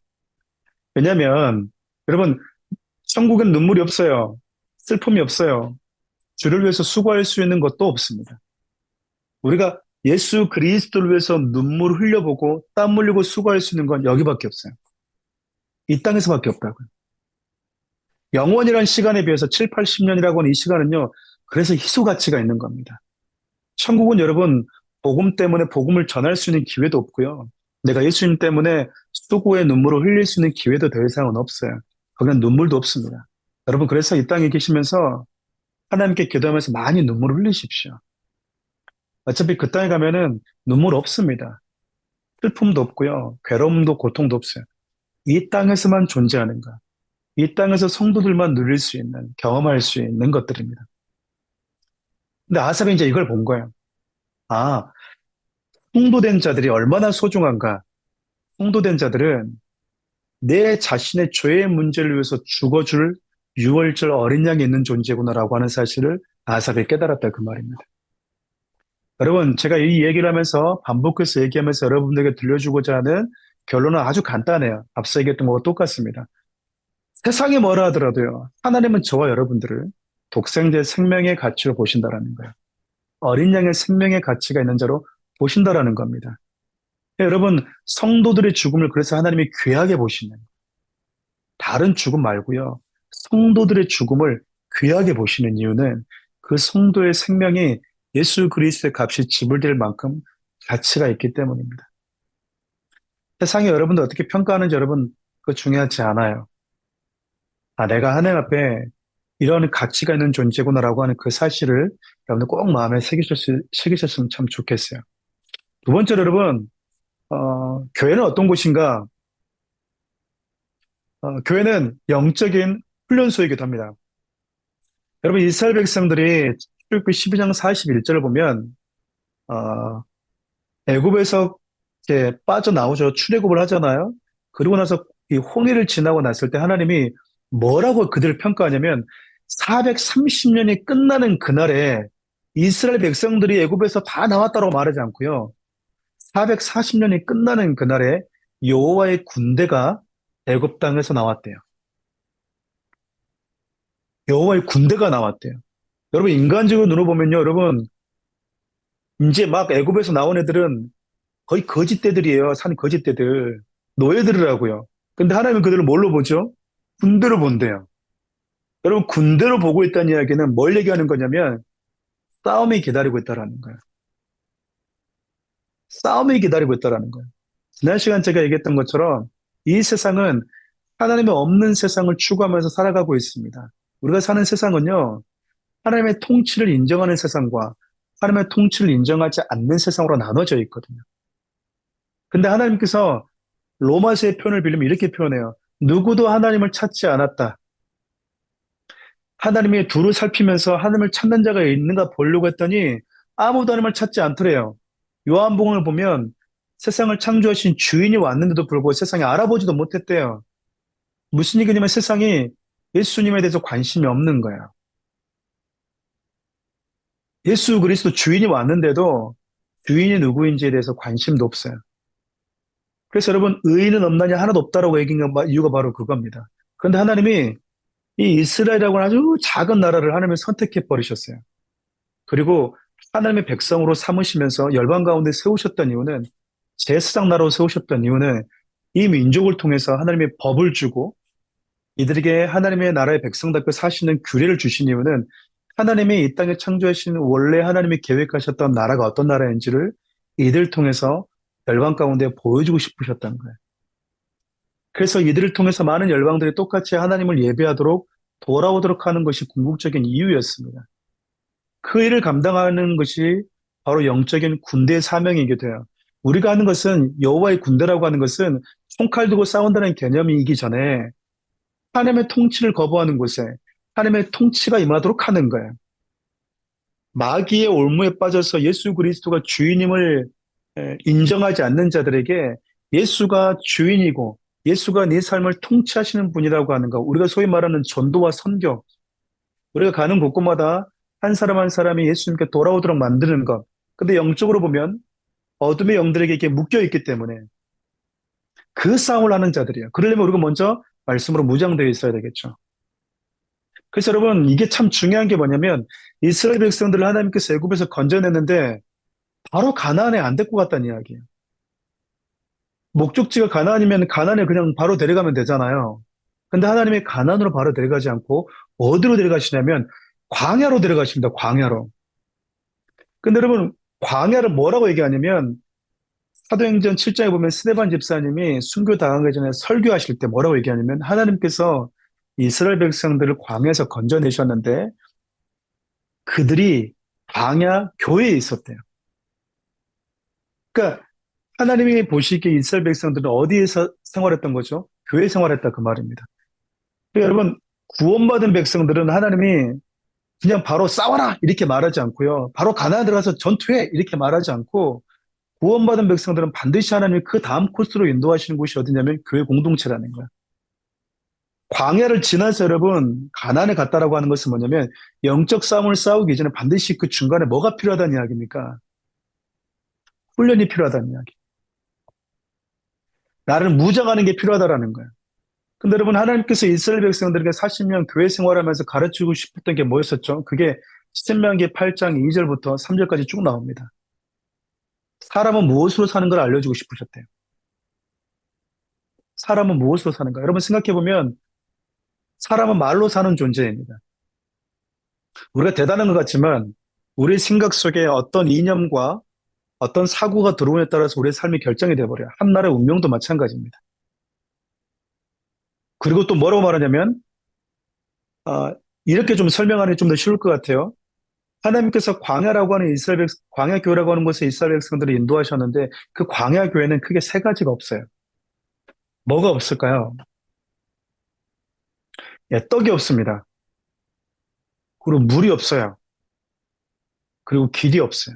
왜냐면 여러분, 천국엔 눈물이 없어요. 슬픔이 없어요. 주를 위해서 수고할 수 있는 것도 없습니다. 우리가 예수 그리스도를 위해서 눈물 흘려보고 땀 흘리고 수고할 수 있는 건 여기밖에 없어요. 이 땅에서밖에 없다고요. 영원이란 시간에 비해서 7, 80년이라고 하는 이 시간은요. 그래서 희소 가치가 있는 겁니다. 천국은 여러분 복음 때문에 복음을 전할 수 있는 기회도 없고요. 내가 예수님 때문에 수고의 눈물을 흘릴 수 있는 기회도 더 이상은 없어요. 거기는 눈물도 없습니다. 여러분 그래서 이 땅에 계시면서 하나님께 기도하면서 많이 눈물을 흘리십시오. 어차피 그 땅에 가면은 눈물 없습니다. 슬픔도 없고요. 괴로움도 고통도 없어요. 이 땅에서만 존재하는 것. 이 땅에서 성도들만 누릴 수 있는, 경험할 수 있는 것들입니다. 근데 아삽이 이제 이걸 본 거예요. 아, 성도된 자들이 얼마나 소중한가. 성도된 자들은 내 자신의 죄의 문제를 위해서 죽어줄 유월절 어린 양이 있는 존재구나라고 하는 사실을 아삽이 깨달았다 그 말입니다. 여러분, 제가 이 얘기를 하면서 반복해서 얘기하면서 여러분들에게 들려주고자 하는 결론은 아주 간단해요. 앞서 얘기했던 것과 똑같습니다. 세상이 뭐라 하더라도요. 하나님은 저와 여러분들을 독생자의 생명의 가치로 보신다라는 거예요. 어린 양의 생명의 가치가 있는 자로 보신다라는 겁니다. 여러분, 성도들의 죽음을 그래서 하나님이 귀하게 보시는 다른 죽음 말고요. 성도들의 죽음을 귀하게 보시는 이유는 그 성도의 생명이 예수 그리스도의 값이 지불될 만큼 가치가 있기 때문입니다. 세상이 여러분들 어떻게 평가하는지 여러분 그거 중요하지 않아요. 아, 내가 하나님 앞에 이런 가치가 있는 존재구나라고 하는 그 사실을 여러분들 꼭 마음에 새기셨으면 참 좋겠어요. 두 번째로 여러분, 교회는 어떤 곳인가? 교회는 영적인 훈련소이기도 합니다. 여러분, 이스라엘 백성들이 출애굽기 12장 41절을 보면, 어, 애굽에서 이렇게 빠져나오죠. 출애굽을 하잖아요. 그리고 나서 이 홍해를 지나고 났을 때 하나님이 뭐라고 그들을 평가하냐면 430년이 끝나는 그날에 이스라엘 백성들이 애굽에서 다 나왔다고 말하지 않고요. 440년이 끝나는 그날에 여호와의 군대가 애굽 땅에서 나왔대요. 여호와의 군대가 나왔대요. 여러분 인간적으로 눈으로 보면요, 여러분 이제 막 애굽에서 나온 애들은 거의 거짓대들이에요. 산 거짓대들. 노예들이라고요. 근데 하나님은 그들을 뭘로 보죠? 군대로 본대요. 여러분, 군대로 보고 있다는 이야기는 뭘 얘기하는 거냐면 싸움이 기다리고 있다라는 거예요. 싸움이 기다리고 있다라는 거예요. 지난 시간 제가 얘기했던 것처럼 이 세상은 하나님의 없는 세상을 추구하면서 살아가고 있습니다. 우리가 사는 세상은요, 하나님의 통치를 인정하는 세상과 하나님의 통치를 인정하지 않는 세상으로 나눠져 있거든요. 근데 하나님께서 로마서의 표현을 빌리면 이렇게 표현해요. 누구도 하나님을 찾지 않았다. 하나님이 두루 살피면서 하나님을 찾는 자가 있는가 보려고 했더니 아무도 하나님을 찾지 않더래요. 요한복음을 보면 세상을 창조하신 주인이 왔는데도 불구하고 세상이 알아보지도 못했대요. 무슨 얘기냐면 세상이 예수님에 대해서 관심이 없는 거예요. 예수 그리스도 주인이 왔는데도 주인이 누구인지에 대해서 관심도 없어요. 그래서 여러분 의인은 없나니 하나도 없다라고 얘기한 이유가 바로 그겁니다. 그런데 하나님이 이 이스라엘이라고 하는 아주 작은 나라를 하나님이 선택해 버리셨어요. 그리고 하나님의 백성으로 삼으시면서 열방 가운데 세우셨던 이유는 제사장 나라로 세우셨던 이유는 이 민족을 통해서 하나님의 법을 주고 이들에게 하나님의 나라의 백성답게 사시는 규례를 주신 이유는 하나님이 이 땅에 창조하신 원래 하나님이 계획하셨던 나라가 어떤 나라인지를 이들 통해서 열방 가운데 보여주고 싶으셨던 거예요. 그래서 이들을 통해서 많은 열방들이 똑같이 하나님을 예배하도록 돌아오도록 하는 것이 궁극적인 이유였습니다. 그 일을 감당하는 것이 바로 영적인 군대의 사명이게 돼요. 우리가 하는 것은 여호와의 군대라고 하는 것은 총칼 들고 싸운다는 개념이기 전에 하나님의 통치를 거부하는 곳에 하나님의 통치가 임하도록 하는 거예요. 마귀의 올무에 빠져서 예수 그리스도가 주인임을 인정하지 않는 자들에게 예수가 주인이고 예수가 네 삶을 통치하시는 분이라고 하는 거, 우리가 소위 말하는 전도와 선교, 우리가 가는 곳곳마다 한 사람 한 사람이 예수님께 돌아오도록 만드는 것. 근데 영적으로 보면 어둠의 영들에게 이렇게 묶여 있기 때문에 그 싸움을 하는 자들이에요. 그러려면 우리가 먼저 말씀으로 무장되어 있어야 되겠죠. 그래서 여러분 이게 참 중요한 게 뭐냐면 이스라엘 백성들을 하나님께서 애굽에서 건져냈는데 바로 가나안에 안 데리고 갔다는 이야기예요. 목적지가 가나안이면 가나안에 그냥 바로 데려가면 되잖아요. 근데 하나님이 가나안으로 바로 데려가지 않고 어디로 데려가시냐면 광야로 데려가십니다. 광야로. 근데 여러분 광야를 뭐라고 얘기하냐면 사도행전 7장에 보면 스데반 집사님이 순교 당하기 전에 설교하실 때 뭐라고 얘기하냐면 하나님께서 이스라엘 백성들을 광야에서 건져내셨는데 그들이 광야 교회에 있었대요. 그러니까 하나님이 보시기에 이스라엘 백성들은 어디에서 생활했던 거죠? 교회 생활했다 그 말입니다. 그러니까 여러분 구원받은 백성들은 하나님이 그냥 바로 싸워라 이렇게 말하지 않고요. 바로 가나안 들어가서 전투해 이렇게 말하지 않고 구원받은 백성들은 반드시 하나님이 그 다음 코스로 인도하시는 곳이 어디냐면 교회 공동체라는 거야. 광야를 지나서 여러분 가나안에 갔다라고 하는 것은 뭐냐면 영적 싸움을 싸우기 전에 반드시 그 중간에 뭐가 필요하다는 이야기입니까? 훈련이 필요하다는 이야기. 나를 무장하는 게 필요하다라는 거야. 근데 여러분 하나님께서 이스라엘 백성들에게 40년 교회 생활하면서 가르치고 싶었던 게 뭐였었죠? 그게 신명기 8장 2절부터 3절까지 쭉 나옵니다. 사람은 무엇으로 사는 걸 알려주고 싶으셨대요. 사람은 무엇으로 사는가? 여러분 생각해보면 사람은 말로 사는 존재입니다. 우리가 대단한 것 같지만 우리 생각 속에 어떤 이념과 어떤 사고가 들어오냐에 따라서 우리의 삶이 결정이 돼버려요. 한 나라의 운명도 마찬가지입니다. 그리고 또 뭐라고 말하냐면 이렇게 좀 설명하는 게 좀 더 쉬울 것 같아요. 하나님께서 광야라고 하는 광야 교회라고 하는 곳에 이스라엘 백성들을 인도하셨는데 그 광야 교회는 크게 세 가지가 없어요. 뭐가 없을까요? 예, 떡이 없습니다. 그리고 물이 없어요. 그리고 길이 없어요.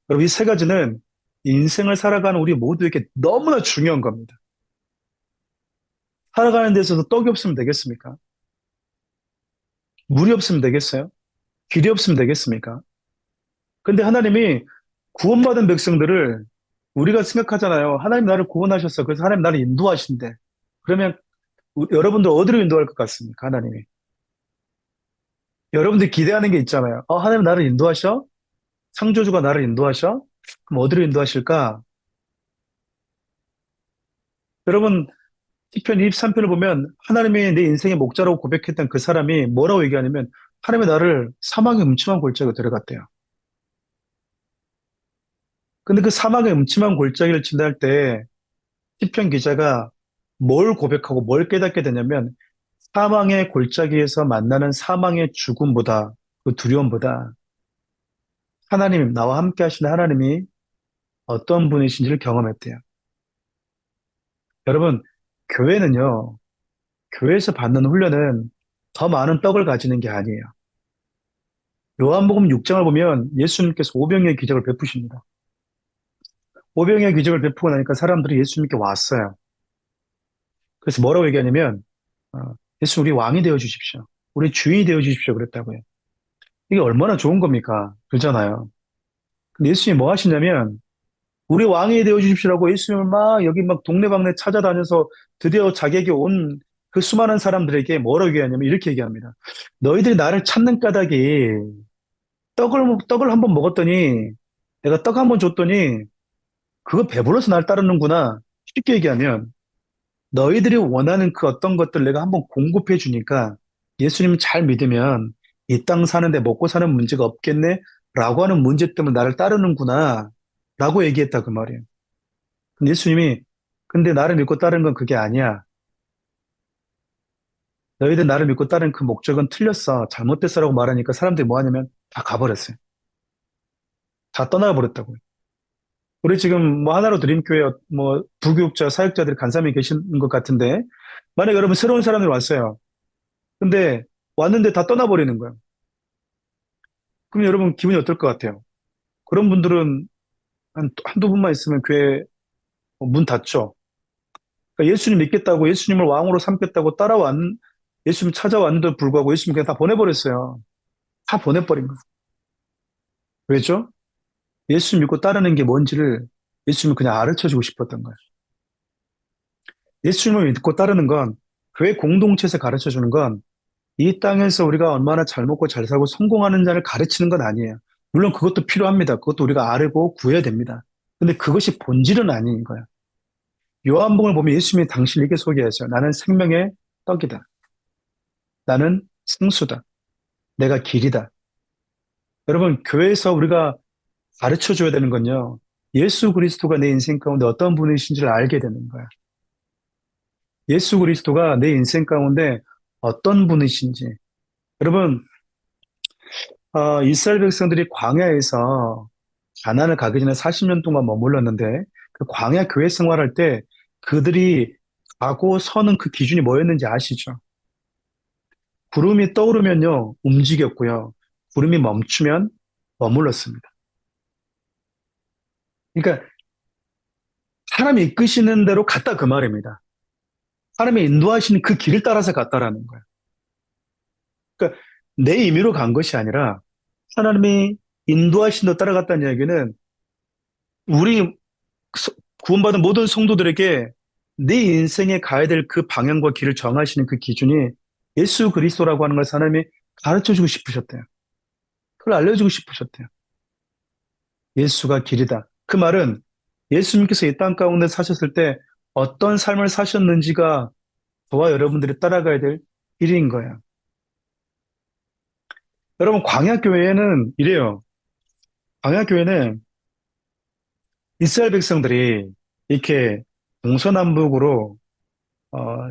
여러분, 이 세 가지는 인생을 살아가는 우리 모두에게 너무나 중요한 겁니다. 살아가는 데 있어서 떡이 없으면 되겠습니까? 물이 없으면 되겠어요? 길이 없으면 되겠습니까? 근데 하나님이 구원받은 백성들을 우리가 생각하잖아요. 하나님 나를 구원하셨어. 그래서 하나님 나를 인도하신대. 그러면 여러분들 어디로 인도할 것 같습니까? 하나님이. 여러분들 기대하는 게 있잖아요. 하나님 나를 인도하셔? 창조주가 나를 인도하셔? 그럼 어디로 인도하실까? 여러분, 시편 23편을 보면 하나님이 내 인생의 목자라고 고백했던 그 사람이 뭐라고 얘기하냐면 하나님이 나를 사망의 음침한 골짜기로 데려갔대요. 근데 그 사막의 음침한 골짜기를 지날 때 시편 기자가 뭘 고백하고 뭘 깨닫게 되냐면 사망의 골짜기에서 만나는 사망의 죽음보다 그 두려움보다 하나님 나와 함께 하시는 하나님이 어떤 분이신지를 경험했대요. 여러분 교회는요 교회에서 받는 훈련은 더 많은 떡을 가지는 게 아니에요. 요한복음 6장을 보면 예수님께서 오병이의 기적을 베푸십니다. 오병이의 기적을 베푸고 나니까 사람들이 예수님께 왔어요. 그래서 뭐라고 얘기하냐면 어, 예수 우리 왕이 되어 주십시오. 우리 주인이 되어 주십시오. 그랬다고요. 이게 얼마나 좋은 겁니까? 그렇잖아요. 근데 예수님이 뭐 하시냐면 우리 왕이 되어 주십시오라고 예수님을 막 여기 막 동네방네 찾아다녀서 드디어 자기에게 온 그 수많은 사람들에게 뭐라고 얘기하냐면 이렇게 얘기합니다. 너희들이 나를 찾는 까닭이 떡을 한 번 먹었더니 내가 떡 한 번 줬더니 그거 배불러서 날 따르는구나. 쉽게 얘기하면 너희들이 원하는 그 어떤 것들 내가 한번 공급해 주니까 예수님 잘 믿으면 이 땅 사는데 먹고 사는 문제가 없겠네? 라고 하는 문제 때문에 나를 따르는구나. 라고 얘기했다 그 말이에요. 근데 예수님이 근데 나를 믿고 따르는 건 그게 아니야. 너희들 나를 믿고 따른 그 목적은 틀렸어. 잘못됐어라고 말하니까 사람들이 뭐 하냐면 다 가버렸어요. 다 떠나가 버렸다고요. 우리 지금 뭐 하나로 드림교회 뭐 부교육자, 사역자들이 간사람이 계신 것 같은데 만약 여러분 새로운 사람들이 왔어요. 근데 왔는데 다 떠나버리는 거예요. 그럼 여러분 기분이 어떨 것 같아요? 그런 분들은 한두 분만 있으면 교회 문 닫죠. 그러니까 예수님 믿겠다고 예수님을 왕으로 삼겠다고 예수님 찾아왔는데도 불구하고 예수님 그냥 다 보내버렸어요. 다 보내버린 거예요. 왜죠? 예수 믿고 따르는 게 뭔지를 예수님은 그냥 가르쳐 주고 싶었던 거예요. 예수님을 믿고 따르는 건 교회 공동체에서 가르쳐 주는 건 이 땅에서 우리가 얼마나 잘 먹고 잘 살고 성공하는 자를 가르치는 건 아니에요. 물론 그것도 필요합니다. 그것도 우리가 알고 구해야 됩니다. 근데 그것이 본질은 아닌 거예요. 요한복음을 보면 예수님이 당신을 이렇게 소개하죠. 나는 생명의 떡이다. 나는 생수다. 내가 길이다. 여러분, 교회에서 우리가 가르쳐 줘야 되는 건요. 예수 그리스도가 내 인생 가운데 어떤 분이신지를 알게 되는 거야. 예수 그리스도가 내 인생 가운데 어떤 분이신지. 여러분, 이스라엘 백성들이 광야에서 가나안을 가기 전에 40년 동안 머물렀는데 그 광야 교회 생활할 때 그들이 가고 서는 그 기준이 뭐였는지 아시죠? 구름이 떠오르면요, 움직였고요. 구름이 멈추면 머물렀습니다. 그러니까 사람이 이끄시는 대로 갔다 그 말입니다. 사람이 인도하시는 그 길을 따라서 갔다라는 거예요. 그러니까 내 임의로 간 것이 아니라 하나님이 인도하신 대 따라갔다는 이야기는 우리 서- 구원받은 모든 성도들에게 내 인생에 가야 될 그 방향과 길을 정하시는 그 기준이 예수 그리스도라고 하는 걸 하나님이 가르쳐 주고 싶으셨대요. 그걸 알려주고 싶으셨대요. 예수가 길이다. 그 말은 예수님께서 이 땅 가운데 사셨을 때 어떤 삶을 사셨는지가 저와 여러분들이 따라가야 될 길인 거예요. 여러분, 광야교회는 이래요. 광야교회는 이스라엘 백성들이 이렇게 동서남북으로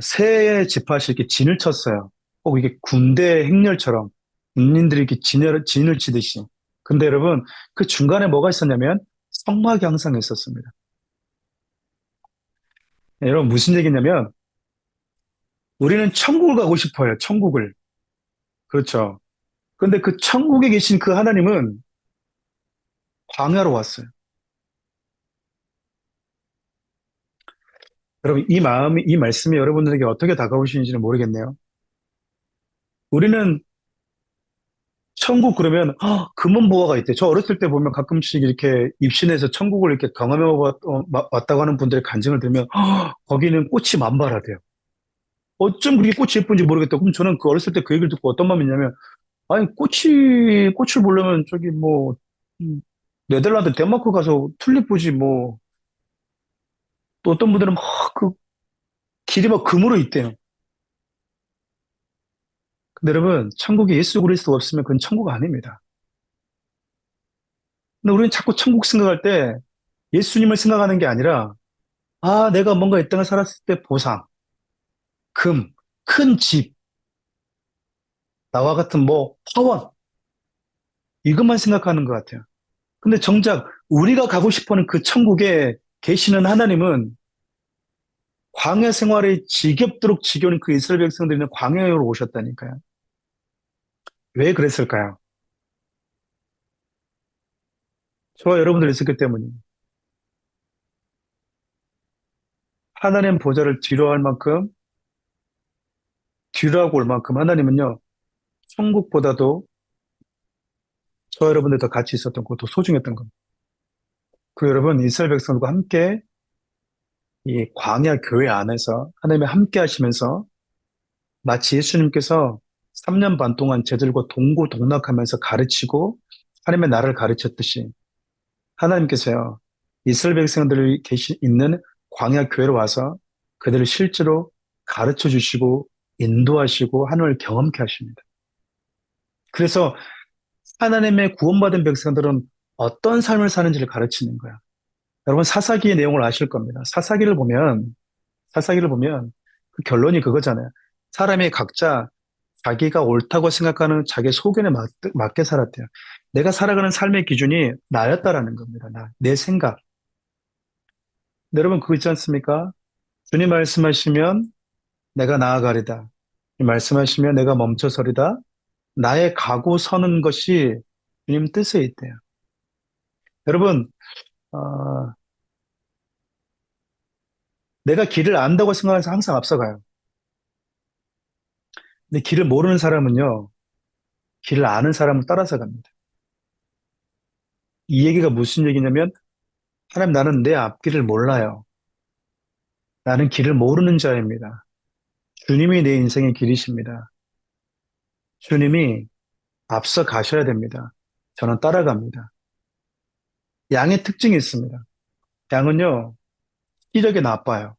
세 지파씩 이렇게 진을 쳤어요. 꼭 이게 군대 행렬처럼. 군인들이 이렇게 진을 치듯이. 근데 여러분, 그 중간에 뭐가 있었냐면 성막이 항상 있었습니다. 네, 여러분, 무슨 얘기냐면 우리는 천국을 가고 싶어요. 천국을. 그렇죠. 근데 그 천국에 계신 그 하나님은 광야로 왔어요. 여러분, 이 말씀이 여러분들에게 어떻게 다가오시는지는 모르겠네요. 우리는 천국 그러면 금은보화가 있대. 저 어렸을 때 보면 가끔씩 이렇게 입신해서 천국을 이렇게 경험해 왔다고 하는 분들의 간증을 들으면 거기는 꽃이 만발하대요. 어쩜 그렇게 꽃이 예쁜지 모르겠다. 그럼 저는 그 어렸을 때 그 얘기를 듣고 어떤 마음이냐면 아니 꽃을 보려면 저기 뭐 음, 네덜란드 덴마크 가서 튤립 보지 뭐 또 어떤 분들은 막 그 길이 막 금으로 있대요. 근데 여러분 천국에 예수 그리스도가 없으면 그건 천국 아닙니다. 근데 우리는 자꾸 천국 생각할 때 예수님을 생각하는 게 아니라 내가 뭔가 이 땅에 살았을 때 보상, 금, 큰 집, 나와 같은 뭐 파원 이것만 생각하는 것 같아요. 근데 정작 우리가 가고 싶어하는 그 천국에 계시는 하나님은 광야 생활에 지겹도록 지겨운 그 이스라엘 백성들이 광야로 오셨다니까요. 왜 그랬을까요? 저와 여러분들이 있었기 때문입니다. 하나님 보좌를 뒤로할 만큼, 뒤로하고 올 만큼 하나님은요, 천국보다도 저와 여러분들 더 같이 있었던 것도 소중했던 겁니다. 그 여러분, 이스라엘 백성들과 함께 이 광야 교회 안에서 하나님이 함께 하시면서 마치 예수님께서 3년 반 동안 제들과 동고동락하면서 가르치고 하나님의 나라를 가르쳤듯이 하나님께서요, 이스라엘 백성들이 있는 광야 교회로 와서 그들을 실제로 가르쳐 주시고 인도하시고 하나님을 경험케 하십니다. 그래서 하나님의 구원받은 백성들은 어떤 삶을 사는지를 가르치는 거야. 여러분 사사기의 내용을 아실 겁니다. 사사기를 보면 그 결론이 그거잖아요. 사람이 각자 자기가 옳다고 생각하는 자기 소견에 맞게 살았대요. 내가 살아가는 삶의 기준이 나였다라는 겁니다. 내 생각. 여러분 그거 있지 않습니까? 주님 말씀하시면 내가 나아가리다. 말씀하시면 내가 멈춰서리다. 나의 가고 서는 것이 주님 뜻에 있대요. 여러분, 어, 내가 길을 안다고 생각해서 항상 앞서가요. 근데 길을 모르는 사람은요, 길을 아는 사람을 따라서 갑니다. 이 얘기가 무슨 얘기냐면, 하나님 나는 내 앞길을 몰라요. 나는 길을 모르는 자입니다. 주님이 내 인생의 길이십니다. 주님이 앞서 가셔야 됩니다. 저는 따라갑니다. 양의 특징이 있습니다. 양은요, 시력이 나빠요.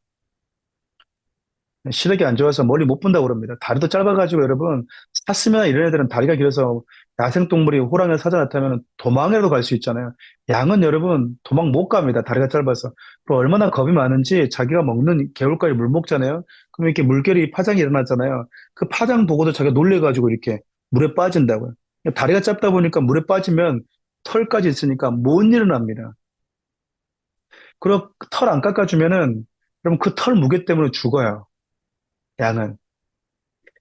시력이 안 좋아서 멀리 못 본다고 그럽니다. 다리도 짧아가지고 여러분, 사슴이나 이런 애들은 다리가 길어서 야생동물이 호랑이 사자 나타나면 도망이라도 갈 수 있잖아요. 양은 여러분, 도망 못 갑니다. 다리가 짧아서. 그리고 얼마나 겁이 많은지 자기가 먹는 개울가에 물 먹잖아요. 그럼 이렇게 물결이 파장이 일어나잖아요. 그 파장 보고도 자기가 놀래가지고 이렇게 물에 빠진다고요. 다리가 짧다 보니까 물에 빠지면 털까지 있으니까 못 일어납니다. 그리고 털 안 깎아주면은, 그럼 그 털 무게 때문에 죽어요. 양은.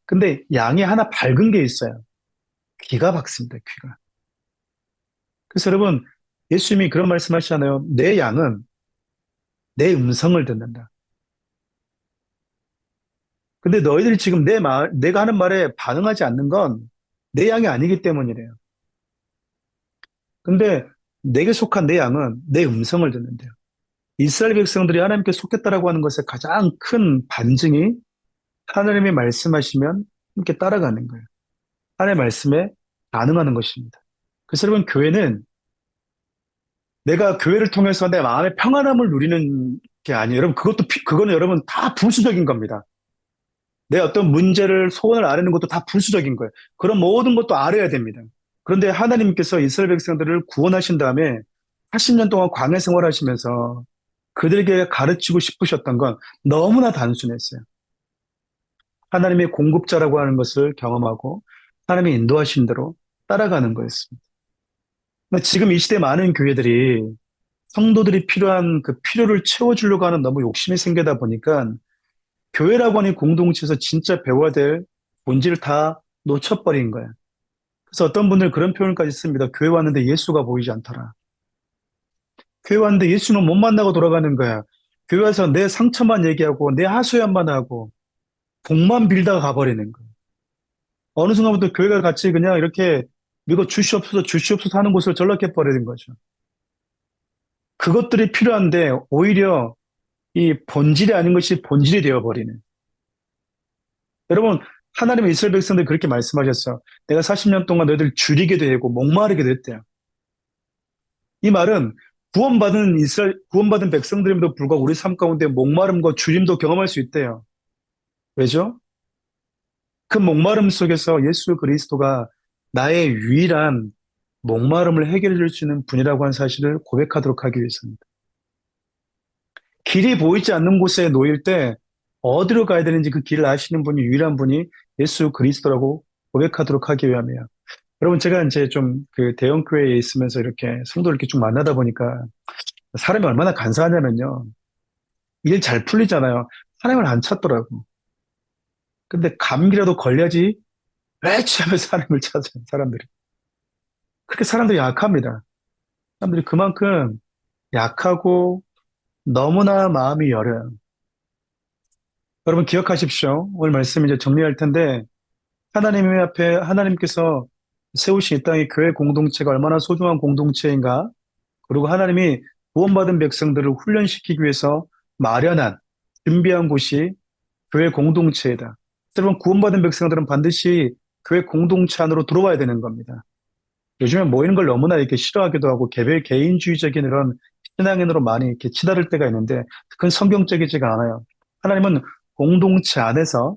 근데 양이 하나 밝은 게 있어요. 귀가 밝습니다, 귀가. 그래서 여러분, 예수님이 그런 말씀 하시잖아요. 내 양은 내 음성을 듣는다. 근데 너희들이 지금 내가 하는 말에 반응하지 않는 건 내 양이 아니기 때문이래요. 근데 내게 속한 내 양은 내 음성을 듣는데요. 이스라엘 백성들이 하나님께 속했다라고 하는 것의 가장 큰 반증이 하나님이 말씀하시면 함께 따라가는 거예요. 하나님의 말씀에 반응하는 것입니다. 그래서 여러분, 교회는 내가 교회를 통해서 내 마음의 평안함을 누리는 게 아니에요. 여러분, 그거는 여러분 다 부수적인 겁니다. 내 어떤 문제를, 소원을 아뢰는 것도 다 부수적인 거예요. 그런 모든 것도 아뢰야 됩니다. 그런데 하나님께서 이스라엘 백성들을 구원하신 다음에 80년 동안 광야 생활하시면서 그들에게 가르치고 싶으셨던 건 너무나 단순했어요. 하나님의 공급자라고 하는 것을 경험하고 하나님이 인도하신 대로 따라가는 거였습니다. 근데 지금 이 시대 많은 교회들이 성도들이 필요한 그 필요를 채워주려고 하는 너무 욕심이 생기다 보니까 교회라고 하는 공동체에서 진짜 배워야 될 본질을 다 놓쳐버린 거야. 그래서 어떤 분들 그런 표현까지 씁니다. 교회 왔는데 예수가 보이지 않더라. 교회 왔는데 예수는 못 만나고 돌아가는 거야. 교회 와서 내 상처만 얘기하고 내 하소연만 하고 복만 빌다가 가버리는 거야. 어느 순간부터 교회가 같이 그냥 이렇게 이거 주시옵소서 주시옵소서 하는 곳을 전락해 버리는 거죠. 그것들이 필요한데 오히려 이 본질이 아닌 것이 본질이 되어버리는. 여러분, 하나님의 이스라엘 백성들 그렇게 말씀하셨어요. 내가 40년 동안 너희들 줄이게 되고 목마르게 됐대요. 이 말은 구원받은 백성들임에도 불구하고 우리 삶 가운데 목마름과 줄임도 경험할 수 있대요. 왜죠? 그 목마름 속에서 예수 그리스도가 나의 유일한 목마름을 해결해 줄 수 있는 분이라고 하는 사실을 고백하도록 하기 위해서입니다. 길이 보이지 않는 곳에 놓일 때 어디로 가야 되는지 그 길을 아시는 분이 유일한 분이 예수 그리스도라고 고백하도록 하기 위함이에요. 여러분, 제가 이제 좀 그 대형 교회에 있으면서 이렇게 성도를 이렇게 쭉 만나다 보니까 사람이 얼마나 간사하냐면요. 일 잘 풀리잖아요. 하나님을 안 찾더라고. 근데 감기라도 걸려야지 왜 취하면서 하나님을 찾아요, 사람들이. 그렇게 사람들이 약합니다. 사람들이 그만큼 약하고 너무나 마음이 여려요. 여러분 기억하십시오. 오늘 말씀 이제 정리할 텐데 하나님 앞에 하나님께서 세우신 이 땅의 교회 공동체가 얼마나 소중한 공동체인가? 그리고 하나님이 구원받은 백성들을 훈련시키기 위해서 마련한 준비한 곳이 교회 공동체이다. 여러분 구원받은 백성들은 반드시 교회 공동체 안으로 들어와야 되는 겁니다. 요즘에 모이는 걸 너무나 이렇게 싫어하기도 하고 개인주의적인 이런 신앙인으로 많이 이렇게 치달을 때가 있는데 그건 성경적이지가 않아요. 하나님은 공동체 안에서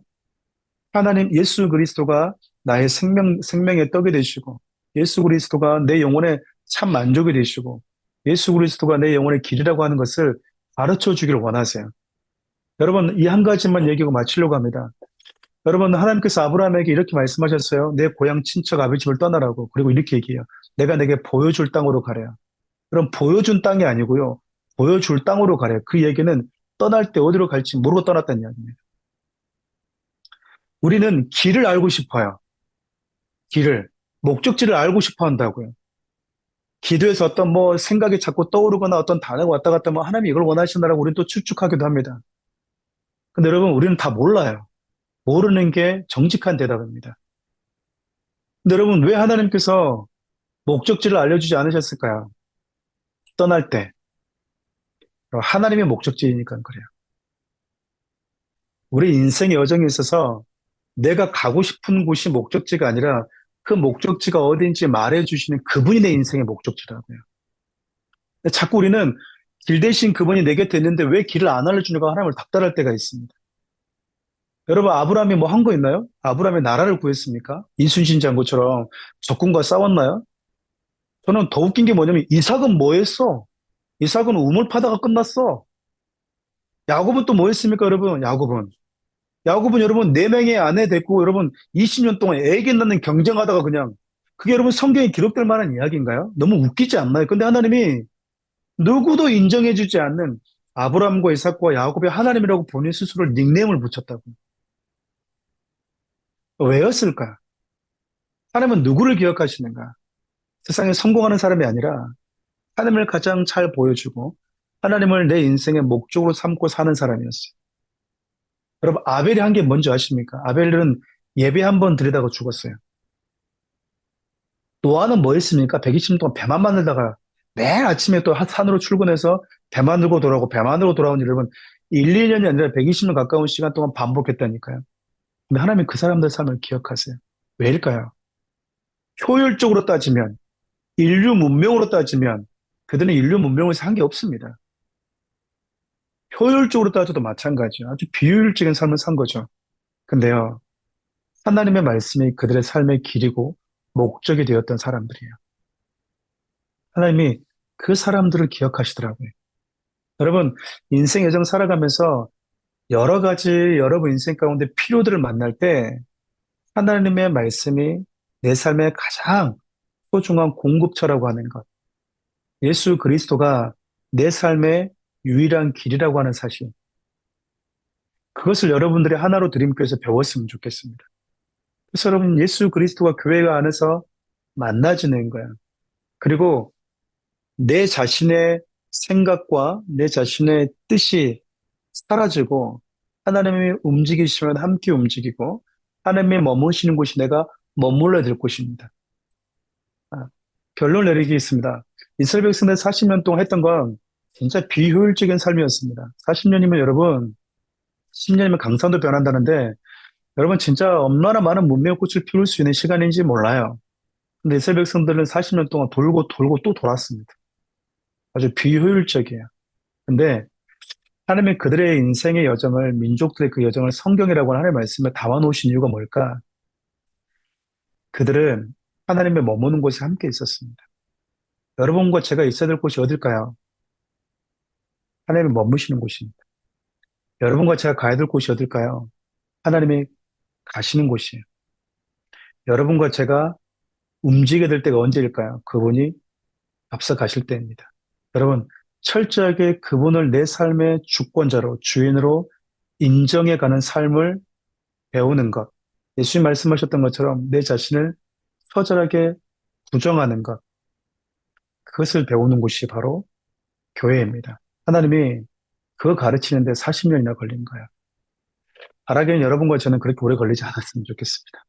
하나님 예수 그리스도가 나의 생명의 떡이 되시고 예수 그리스도가 내 영혼의 참 만족이 되시고 예수 그리스도가 내 영혼의 길이라고 하는 것을 가르쳐 주기를 원하세요. 여러분, 이 한 가지만 얘기하고 마치려고 합니다. 여러분, 하나님께서 아브라함에게 이렇게 말씀하셨어요. 내 고향 친척 아버지 집을 떠나라고. 그리고 이렇게 얘기해요. 내가 내게 보여줄 땅으로 가래요. 그럼 보여준 땅이 아니고요. 보여줄 땅으로 가래요. 그 얘기는 떠날 때 어디로 갈지 모르고 떠났다는 이야기입니다. 우리는 길을 알고 싶어요. 길을. 목적지를 알고 싶어 한다고요. 기도에서 어떤 뭐 생각이 자꾸 떠오르거나 어떤 단어가 왔다 갔다 뭐 하나님이 이걸 원하신다라고 우리는 또 추측하기도 합니다. 근데 여러분, 우리는 다 몰라요. 모르는 게 정직한 대답입니다. 근데 여러분, 왜 하나님께서 목적지를 알려주지 않으셨을까요? 떠날 때. 하나님의 목적지이니까 그래요. 우리 인생의 여정에 있어서 내가 가고 싶은 곳이 목적지가 아니라 그 목적지가 어디인지 말해주시는 그분이 내 인생의 목적지라고요. 근데 자꾸 우리는 길 대신 그분이 내 곁에 있는데 왜 길을 안 알려주는가 하나님을 답답할 때가 있습니다. 여러분, 아브라함이 뭐 한 거 있나요? 아브라함이 나라를 구했습니까? 이순신장군처럼 적군과 싸웠나요? 저는 더 웃긴 게 뭐냐면 이삭은 뭐 했어? 이삭은 우물 파다가 끝났어. 야곱은 또 뭐 했습니까, 여러분? 야곱은 여러분, 네명의 아내 됐고, 여러분, 20년 동안 애기 낳는 경쟁하다가 그냥, 그게 여러분 성경에 기록될 만한 이야기인가요? 너무 웃기지 않나요? 근데 하나님이 누구도 인정해주지 않는 아브라함과 이삭과 야곱의 하나님이라고 본인 스스로 닉네임을 붙였다고. 왜였을까? 하나님은 누구를 기억하시는가? 세상에 성공하는 사람이 아니라 하나님을 가장 잘 보여주고 하나님을 내 인생의 목적으로 삼고 사는 사람이었어요. 여러분, 아벨이 한 게 뭔지 아십니까? 아벨은 예배 한 번 드리다가 죽었어요. 노아는 뭐 했습니까? 120년 동안 배만 만들다가 매일 아침에 또 산으로 출근해서 배 만들고 돌아오고 배 만들고 돌아온 일을 1, 2년이 아니라 120년 가까운 시간 동안 반복했다니까요. 근데 하나님은 그 사람들 삶을 기억하세요. 왜일까요? 효율적으로 따지면, 인류 문명으로 따지면 그들은 인류 문명에서 한 게 없습니다. 효율적으로 따져도 마찬가지예요. 아주 비효율적인 삶을 산 거죠. 근데요, 하나님의 말씀이 그들의 삶의 길이고 목적이 되었던 사람들이에요. 하나님이 그 사람들을 기억하시더라고요. 여러분, 인생 여정 살아가면서 여러 가지 여러분 인생 가운데 필요들을 만날 때 하나님의 말씀이 내 삶의 가장 소중한 공급처라고 하는 것. 예수 그리스도가 내 삶의 유일한 길이라고 하는 사실. 그것을 여러분들이 하나로 드림교에서 배웠으면 좋겠습니다. 그래서 여러분 예수 그리스도가 교회가 안에서 만나지는 거야. 그리고 내 자신의 생각과 내 자신의 뜻이 사라지고 하나님이 움직이시면 함께 움직이고 하나님이 머무시는 곳이 내가 머물러야 될 곳입니다. 아, 결론 내리기 있습니다. 이스라엘 백성들 40년 동안 했던 건 진짜 비효율적인 삶이었습니다. 40년이면 여러분, 10년이면 강산도 변한다는데 여러분 진짜 얼마나 많은 문명의 꽃을 피울 수 있는 시간인지 몰라요. 근데 이스라엘 백성들은 40년 동안 돌고 돌고 또 돌았습니다. 아주 비효율적이에요. 근데 하나님이 그들의 인생의 여정을, 민족들의 그 여정을 성경이라고 하는 하나님의 말씀에 담아 놓으신 이유가 뭘까? 그들은 하나님의 머무는 곳에 함께 있었습니다. 여러분과 제가 있어야 될 곳이 어딜까요? 하나님이 머무시는 곳입니다. 여러분과 제가 가야 될 곳이 어딜까요? 하나님이 가시는 곳이에요. 여러분과 제가 움직여야 될 때가 언제일까요? 그분이 앞서 가실 때입니다. 여러분, 철저하게 그분을 내 삶의 주권자로, 주인으로 인정해가는 삶을 배우는 것. 예수님 말씀하셨던 것처럼 내 자신을 처절하게 부정하는 것. 그것을 배우는 곳이 바로 교회입니다. 하나님이 그거 가르치는데 40년이나 걸린 거예요. 바라기는 여러분과 저는 그렇게 오래 걸리지 않았으면 좋겠습니다.